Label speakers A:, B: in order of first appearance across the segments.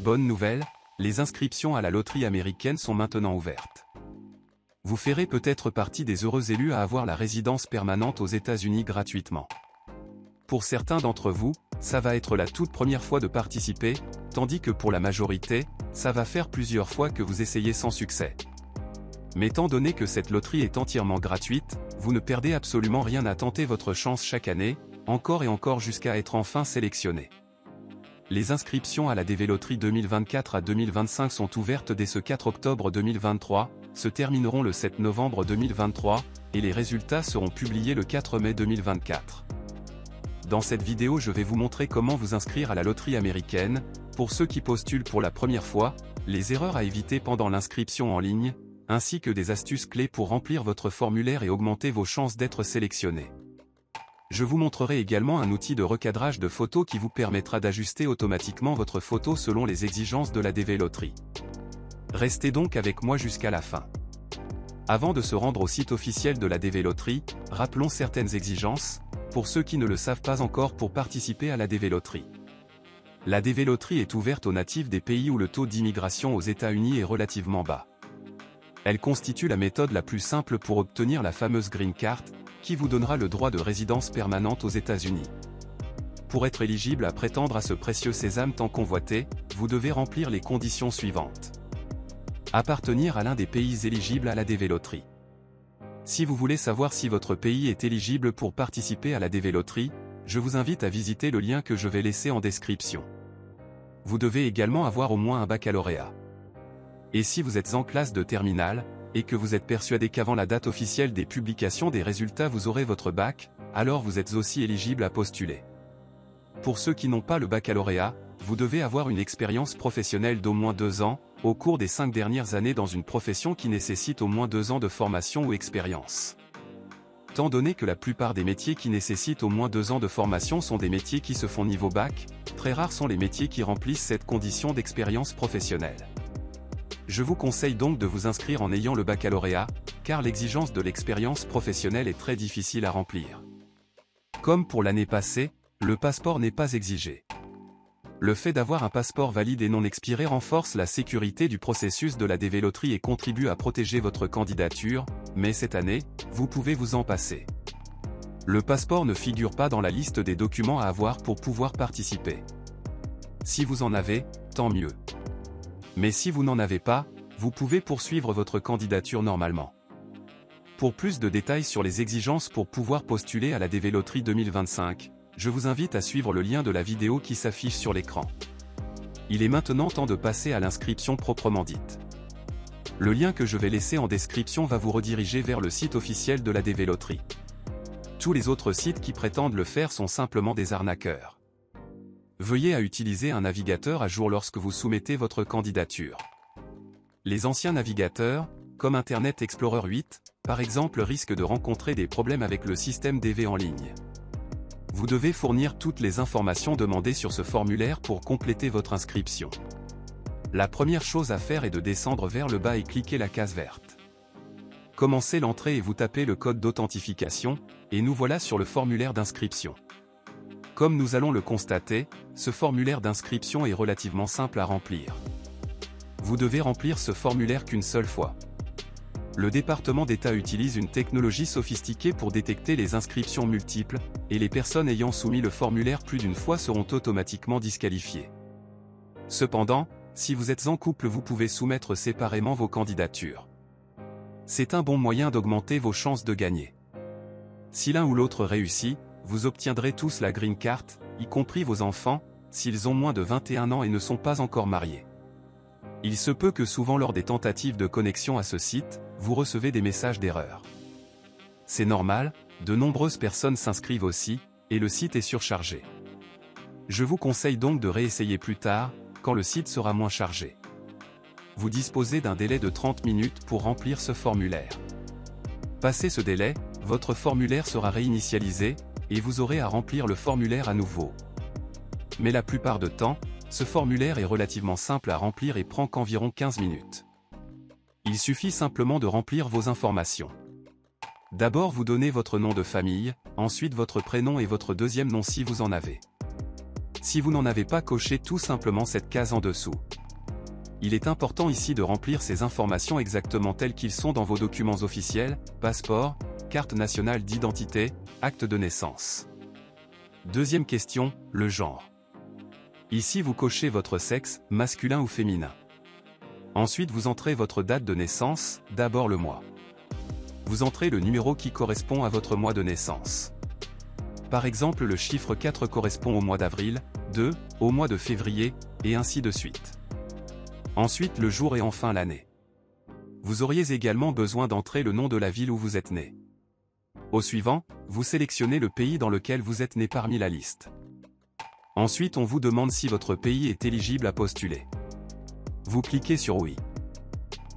A: bonne nouvelle, les inscriptions à la loterie américaine sont maintenant ouvertes. Vous ferez peut-être partie des heureux élus à avoir la résidence permanente aux États-Unis gratuitement. Pour certains d'entre vous, ça va être la toute première fois de participer, tandis que pour la majorité, ça va faire plusieurs fois que vous essayez sans succès. Mais étant donné que cette loterie est entièrement gratuite, vous ne perdez absolument rien à tenter votre chance chaque année, encore et encore jusqu'à être enfin sélectionné. Les inscriptions à la DV Loterie 2024 à 2025 sont ouvertes dès ce 4 octobre 2023, se termineront le 7 novembre 2023, et les résultats seront publiés le 4 mai 2024. Dans cette vidéo je vais vous montrer comment vous inscrire à la loterie américaine, pour ceux qui postulent pour la première fois, les erreurs à éviter pendant l'inscription en ligne, ainsi que des astuces clés pour remplir votre formulaire et augmenter vos chances d'être sélectionné. Je vous montrerai également un outil de recadrage de photos qui vous permettra d'ajuster automatiquement votre photo selon les exigences de la DV Loterie. Restez donc avec moi jusqu'à la fin. Avant de se rendre au site officiel de la DV Loterie, rappelons certaines exigences, pour ceux qui ne le savent pas encore pour participer à la DV Loterie. La DV Loterie est ouverte aux natifs des pays où le taux d'immigration aux États-Unis est relativement bas. Elle constitue la méthode la plus simple pour obtenir la fameuse Green Card, qui vous donnera le droit de résidence permanente aux États-Unis. Pour être éligible à prétendre à ce précieux sésame tant convoité, vous devez remplir les conditions suivantes. Appartenir à l'un des pays éligibles à la DV Loterie. Si vous voulez savoir si votre pays est éligible pour participer à la DV Loterie, je vous invite à visiter le lien que je vais laisser en description. Vous devez également avoir au moins un baccalauréat. Et si vous êtes en classe de terminale, et que vous êtes persuadé qu'avant la date officielle des publications des résultats vous aurez votre bac, alors vous êtes aussi éligible à postuler. Pour ceux qui n'ont pas le baccalauréat, vous devez avoir une expérience professionnelle d'au moins 2 ans, au cours des 5 dernières années dans une profession qui nécessite au moins 2 ans de formation ou expérience. Étant donné que la plupart des métiers qui nécessitent au moins 2 ans de formation sont des métiers qui se font niveau bac, très rares sont les métiers qui remplissent cette condition d'expérience professionnelle. Je vous conseille donc de vous inscrire en ayant le baccalauréat, car l'exigence de l'expérience professionnelle est très difficile à remplir. Comme pour l'année passée, le passeport n'est pas exigé. Le fait d'avoir un passeport valide et non expiré renforce la sécurité du processus de la DV Loterie et contribue à protéger votre candidature, mais cette année, vous pouvez vous en passer. Le passeport ne figure pas dans la liste des documents à avoir pour pouvoir participer. Si vous en avez, tant mieux. Mais si vous n'en avez pas, vous pouvez poursuivre votre candidature normalement. Pour plus de détails sur les exigences pour pouvoir postuler à la DV Loterie 2025, je vous invite à suivre le lien de la vidéo qui s'affiche sur l'écran. Il est maintenant temps de passer à l'inscription proprement dite. Le lien que je vais laisser en description va vous rediriger vers le site officiel de la DV Loterie. Tous les autres sites qui prétendent le faire sont simplement des arnaqueurs. Veuillez à utiliser un navigateur à jour lorsque vous soumettez votre candidature. Les anciens navigateurs, comme Internet Explorer 8, par exemple, risquent de rencontrer des problèmes avec le système DV en ligne. Vous devez fournir toutes les informations demandées sur ce formulaire pour compléter votre inscription. La première chose à faire est de descendre vers le bas et cliquer la case verte. Commencez l'entrée et vous tapez le code d'authentification, et nous voilà sur le formulaire d'inscription. Comme nous allons le constater, ce formulaire d'inscription est relativement simple à remplir. Vous devez remplir ce formulaire qu'une seule fois. Le département d'État utilise une technologie sophistiquée pour détecter les inscriptions multiples, et les personnes ayant soumis le formulaire plus d'une fois seront automatiquement disqualifiées. Cependant, si vous êtes en couple, vous pouvez soumettre séparément vos candidatures. C'est un bon moyen d'augmenter vos chances de gagner. Si l'un ou l'autre réussit, vous obtiendrez tous la Green Card, y compris vos enfants, s'ils ont moins de 21 ans et ne sont pas encore mariés. Il se peut que souvent lors des tentatives de connexion à ce site, vous recevez des messages d'erreur. C'est normal, de nombreuses personnes s'inscrivent aussi, et le site est surchargé. Je vous conseille donc de réessayer plus tard, quand le site sera moins chargé. Vous disposez d'un délai de 30 minutes pour remplir ce formulaire. Passé ce délai, votre formulaire sera réinitialisé, et vous aurez à remplir le formulaire à nouveau. Mais la plupart du temps, ce formulaire est relativement simple à remplir et prend qu'environ 15 minutes. Il suffit simplement de remplir vos informations. D'abord vous donnez votre nom de famille, ensuite votre prénom et votre deuxième nom si vous en avez. Si vous n'en avez pas, cochez tout simplement cette case en dessous. Il est important ici de remplir ces informations exactement telles qu'ils sont dans vos documents officiels, passeport, carte nationale d'identité, acte de naissance. Deuxième question, le genre. Ici vous cochez votre sexe, masculin ou féminin. Ensuite vous entrez votre date de naissance, d'abord le mois. Vous entrez le numéro qui correspond à votre mois de naissance. Par exemple le chiffre 4 correspond au mois d'avril, 2, au mois de février, et ainsi de suite. Ensuite le jour et enfin l'année. Vous auriez également besoin d'entrer le nom de la ville où vous êtes né. Au suivant, vous sélectionnez le pays dans lequel vous êtes né parmi la liste. Ensuite on vous demande si votre pays est éligible à postuler. Vous cliquez sur oui.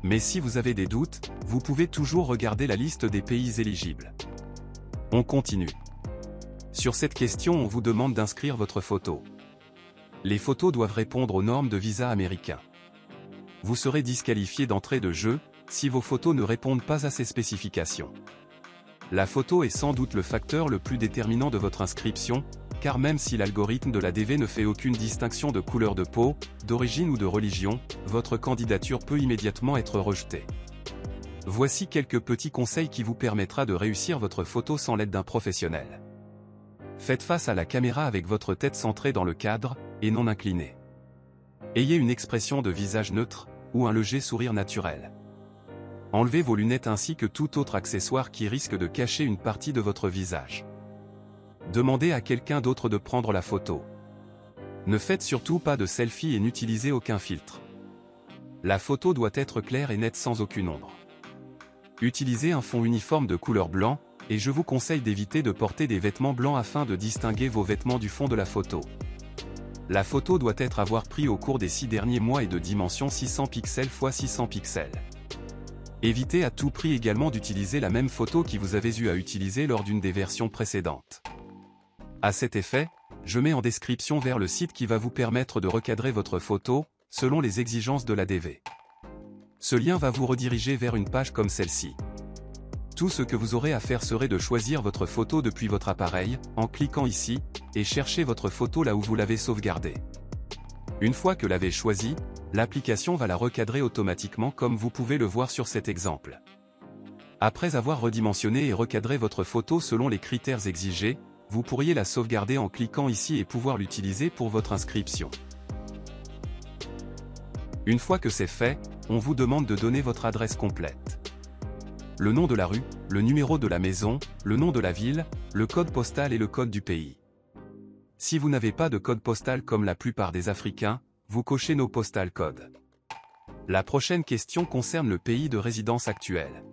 A: Mais si vous avez des doutes, vous pouvez toujours regarder la liste des pays éligibles. On continue. Sur cette question on vous demande d'inscrire votre photo. Les photos doivent répondre aux normes de visa américain. Vous serez disqualifié d'entrée de jeu, si vos photos ne répondent pas à ces spécifications. La photo est sans doute le facteur le plus déterminant de votre inscription, car même si l'algorithme de la DV ne fait aucune distinction de couleur de peau, d'origine ou de religion, votre candidature peut immédiatement être rejetée. Voici quelques petits conseils qui vous permettra de réussir votre photo sans l'aide d'un professionnel. Faites face à la caméra avec votre tête centrée dans le cadre, et non inclinée. Ayez une expression de visage neutre, ou un léger sourire naturel. Enlevez vos lunettes ainsi que tout autre accessoire qui risque de cacher une partie de votre visage. Demandez à quelqu'un d'autre de prendre la photo. Ne faites surtout pas de selfie et n'utilisez aucun filtre. La photo doit être claire et nette sans aucune ombre. Utilisez un fond uniforme de couleur blanc, et je vous conseille d'éviter de porter des vêtements blancs afin de distinguer vos vêtements du fond de la photo. La photo doit être avoir pris au cours des 6 derniers mois et de dimension 600 pixels x 600 pixels. Évitez à tout prix également d'utiliser la même photo qui vous avez eu à utiliser lors d'une des versions précédentes. À cet effet, je mets en description vers le site qui va vous permettre de recadrer votre photo, selon les exigences de la DV. Ce lien va vous rediriger vers une page comme celle-ci. Tout ce que vous aurez à faire serait de choisir votre photo depuis votre appareil, en cliquant ici, et chercher votre photo là où vous l'avez sauvegardée. Une fois que l'avez choisie, l'application va la recadrer automatiquement comme vous pouvez le voir sur cet exemple. Après avoir redimensionné et recadré votre photo selon les critères exigés, vous pourriez la sauvegarder en cliquant ici et pouvoir l'utiliser pour votre inscription. Une fois que c'est fait, on vous demande de donner votre adresse complète. Le nom de la rue, le numéro de la maison, le nom de la ville, le code postal et le code du pays. Si vous n'avez pas de code postal comme la plupart des Africains, vous cochez nos postal codes. La prochaine question concerne le pays de résidence actuel.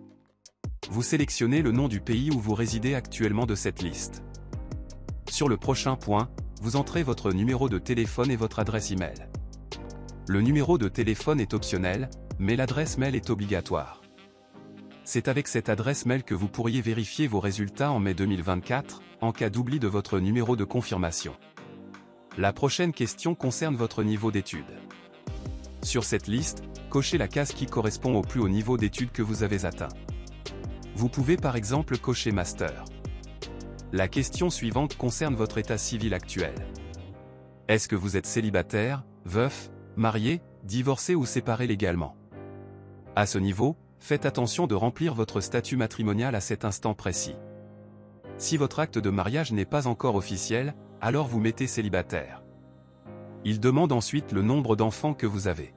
A: Vous sélectionnez le nom du pays où vous résidez actuellement de cette liste. Sur le prochain point, vous entrez votre numéro de téléphone et votre adresse email. Le numéro de téléphone est optionnel, mais l'adresse mail est obligatoire. C'est avec cette adresse mail que vous pourriez vérifier vos résultats en mai 2024, en cas d'oubli de votre numéro de confirmation. La prochaine question concerne votre niveau d'études. Sur cette liste, cochez la case qui correspond au plus haut niveau d'études que vous avez atteint. Vous pouvez par exemple cocher Master. La question suivante concerne votre état civil actuel. Est-ce que vous êtes célibataire, veuf, marié, divorcé ou séparé légalement? À ce niveau, faites attention de remplir votre statut matrimonial à cet instant précis. Si votre acte de mariage n'est pas encore officiel, alors vous mettez célibataire. Il demande ensuite le nombre d'enfants que vous avez.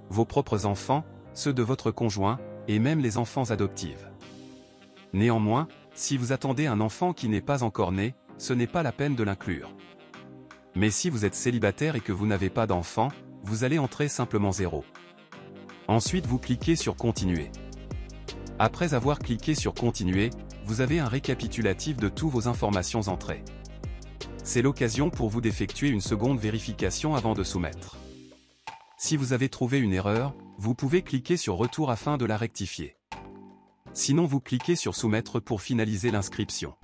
A: Vos propres enfants, ceux de votre conjoint, et même les enfants adoptifs. Néanmoins, si vous attendez un enfant qui n'est pas encore né, ce n'est pas la peine de l'inclure. Mais si vous êtes célibataire et que vous n'avez pas d'enfant, vous allez entrer simplement 0. Ensuite vous cliquez sur Continuer. Après avoir cliqué sur Continuer, vous avez un récapitulatif de toutes vos informations entrées. C'est l'occasion pour vous d'effectuer une seconde vérification avant de soumettre. Si vous avez trouvé une erreur, vous pouvez cliquer sur Retour afin de la rectifier. Sinon vous cliquez sur Soumettre pour finaliser l'inscription.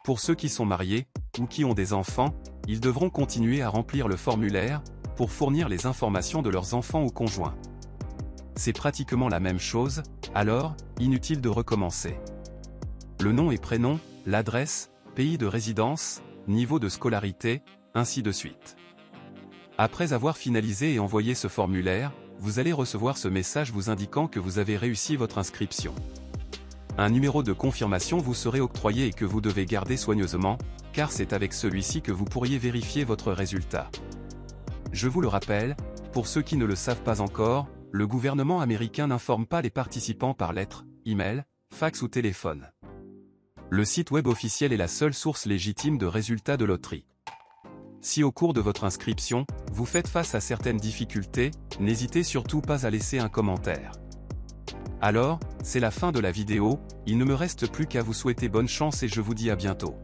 A: Pour ceux qui sont mariés, ou qui ont des enfants, ils devront continuer à remplir le formulaire, pour fournir les informations de leurs enfants ou conjoints. C'est pratiquement la même chose, alors, inutile de recommencer. Le nom et prénom, l'adresse, pays de résidence, niveau de scolarité, ainsi de suite. Après avoir finalisé et envoyé ce formulaire, vous allez recevoir ce message vous indiquant que vous avez réussi votre inscription. Un numéro de confirmation vous serait octroyé et que vous devez garder soigneusement, car c'est avec celui-ci que vous pourriez vérifier votre résultat. Je vous le rappelle, pour ceux qui ne le savent pas encore, le gouvernement américain n'informe pas les participants par lettre, email, fax ou téléphone. Le site web officiel est la seule source légitime de résultats de loterie. Si au cours de votre inscription, vous faites face à certaines difficultés, n'hésitez surtout pas à laisser un commentaire. Alors, c'est la fin de la vidéo, il ne me reste plus qu'à vous souhaiter bonne chance et je vous dis à bientôt.